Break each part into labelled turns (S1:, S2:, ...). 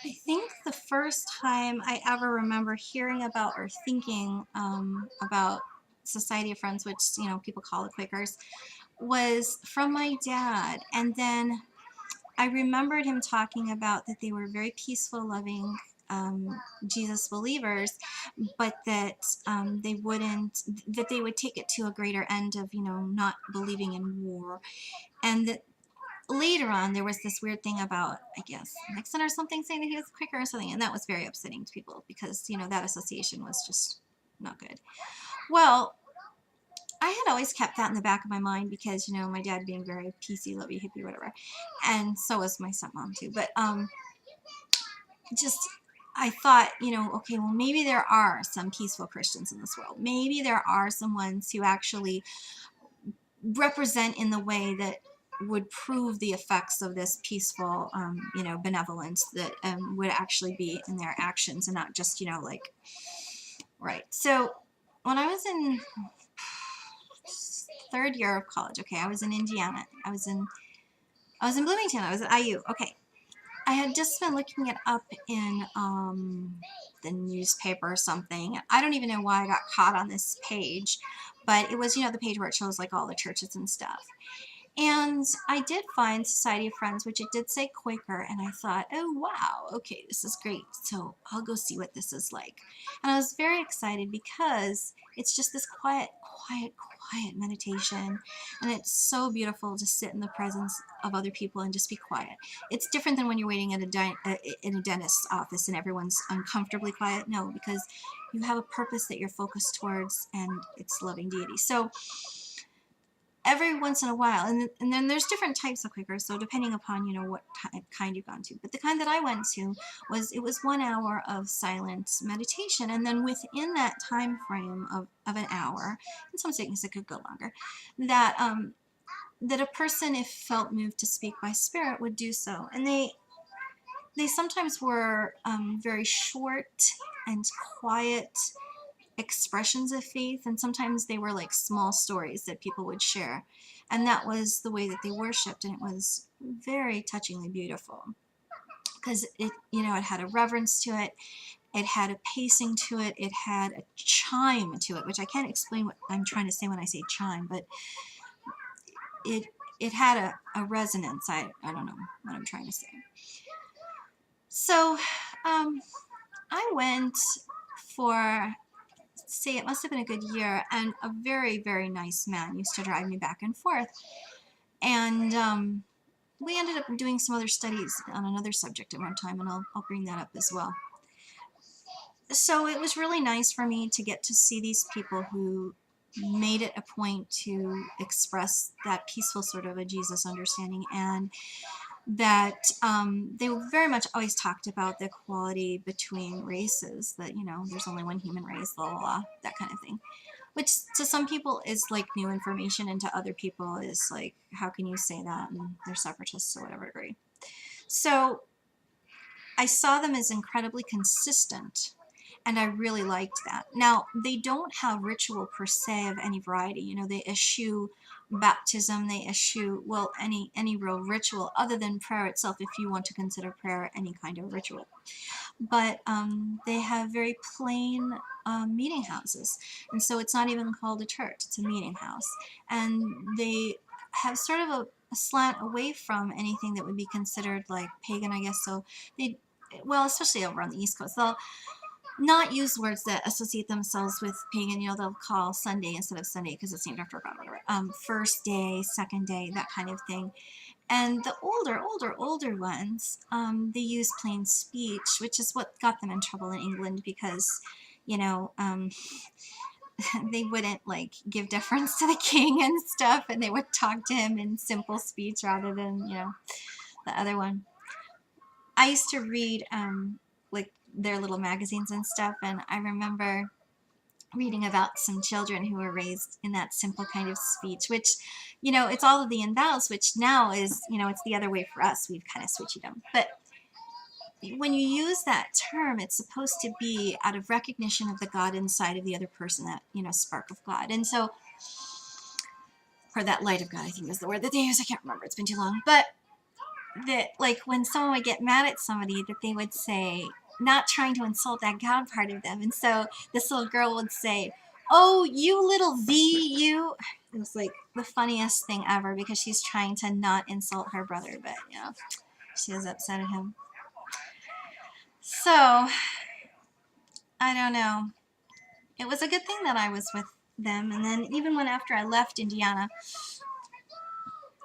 S1: I think the first time I ever remember hearing about or thinking about Society of Friends, which people call the Quakers, was from my dad. And then I remembered him talking about that they were very peaceful, loving Jesus believers, but that they wouldn't, that they would take it to a greater end of, not believing in war. And that later on, there was this weird thing about, I guess, Nixon or something saying that he was a Quaker or something, and that was very upsetting to people because, that association was just not good. Well, I had always kept that in the back of my mind because, my dad being very PC, lovey, hippie, whatever, and so was my stepmom too. But just I thought, okay, well, maybe there are some peaceful Christians in this world. Maybe there are some ones who actually represent in the way that would prove the effects of this peaceful, benevolence that would actually be in their actions and not just, like, right. So when I was in third year of college, okay, I was in Indiana. I was in Bloomington. I was at IU. Okay. I had just been looking it up in the newspaper or something. I don't even know why I got caught on this page, but it was, the page where it shows like all the churches and stuff. And I did find Society of Friends, which it did say Quaker, and I thought, oh wow, okay, this is great. So I'll go see what this is like. And I was very excited because it's just this quiet, quiet, quiet meditation. And it's so beautiful to sit in the presence of other people and just be quiet. It's different than when you're waiting at in a dentist's office and everyone's uncomfortably quiet. No, because you have a purpose that you're focused towards, and it's loving deity. So every once in a while, and then there's different types of Quakers, so depending upon what kind you've gone to, but the kind that I went to was 1 hour of silent meditation, and then within that time frame of an hour, in some settings it could go longer, that a person, if felt moved to speak by spirit, would do so. And they sometimes were very short and quiet expressions of faith, and sometimes they were like small stories that people would share, and that was the way that they worshiped, and it was very touchingly beautiful because it had a reverence to it, it had a pacing to it, it had a chime to it, which I can't explain what I'm trying to say when I say chime, but it it had a resonance. I don't know what I'm trying to say. So I went for, say, it must have been a good year, and a very, very nice man used to drive me back and forth. And we ended up doing some other studies on another subject at one time, and I'll bring that up as well. So it was really nice for me to get to see these people who made it a point to express that peaceful sort of a Jesus understanding, and that they very much always talked about the equality between races, that, there's only one human race, blah, blah, blah, that kind of thing. Which to some people is like new information, and to other people is like, how can you say that? And they're separatists or whatever degree. So I saw them as incredibly consistent, and I really liked that. Now, they don't have ritual per se of any variety. They eschew baptism, they eschew, well, any real ritual other than prayer itself, if you want to consider prayer any kind of ritual. But they have very plain meeting houses, and so it's not even called a church, it's a meeting house. And they have sort of a slant away from anything that would be considered like pagan, I guess. So well, especially over on the East Coast, they'll not use words that associate themselves with pagan. They'll call Sunday instead of Sunday because it's named after God, whatever. First day, second day, that kind of thing. And the older ones, they use plain speech, which is what got them in trouble in England because, they wouldn't like give deference to the king and stuff, and they would talk to him in simple speech rather than, the other one. I used to read like their little magazines and stuff, and I remember reading about some children who were raised in that simple kind of speech, which, it's all of the and thous, which now is, it's the other way for us. We've kind of switched them. But when you use that term, it's supposed to be out of recognition of the God inside of the other person, that, spark of God. And so, or that light of God, I think is the word that they use. I can't remember. It's been too long. But that, like, when someone would get mad at somebody, that they would say, not trying to insult that God part of them. And so this little girl would say, "Oh, you little V, you." It was like the funniest thing ever because she's trying to not insult her brother, but she was upset at him. So, I don't know. It was a good thing that I was with them. And then even when after I left Indiana,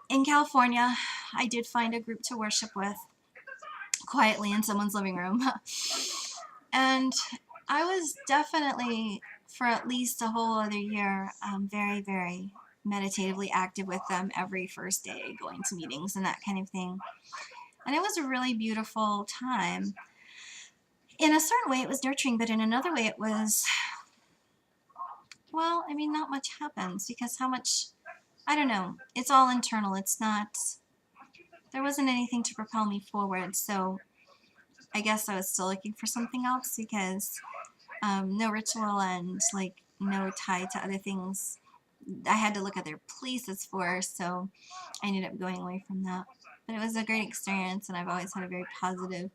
S1: in California, I did find a group to worship with quietly in someone's living room. And I was definitely, for at least a whole other year, very, very meditatively active with them every first day, going to meetings and that kind of thing. And it was a really beautiful time. In a certain way, it was nurturing, but in another way, it was, well, I mean, not much happens because how much, I don't know, it's all internal. It's not, there wasn't anything to propel me forward. So I guess I was still looking for something else because no ritual and like no tie to other things I had to look at their places for, so I ended up going away from that. But it was a great experience, and I've always had a very positive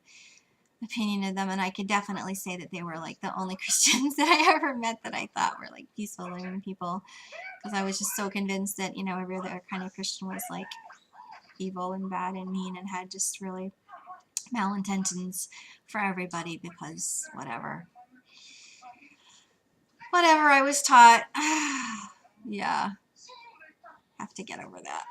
S1: opinion of them, and I could definitely say that they were like the only Christians that I ever met that I thought were like peaceful, loving people, because I was just so convinced that, every other kind of Christian was like evil and bad and mean and had just really malintentions for everybody because whatever I was taught. Yeah, have to get over that.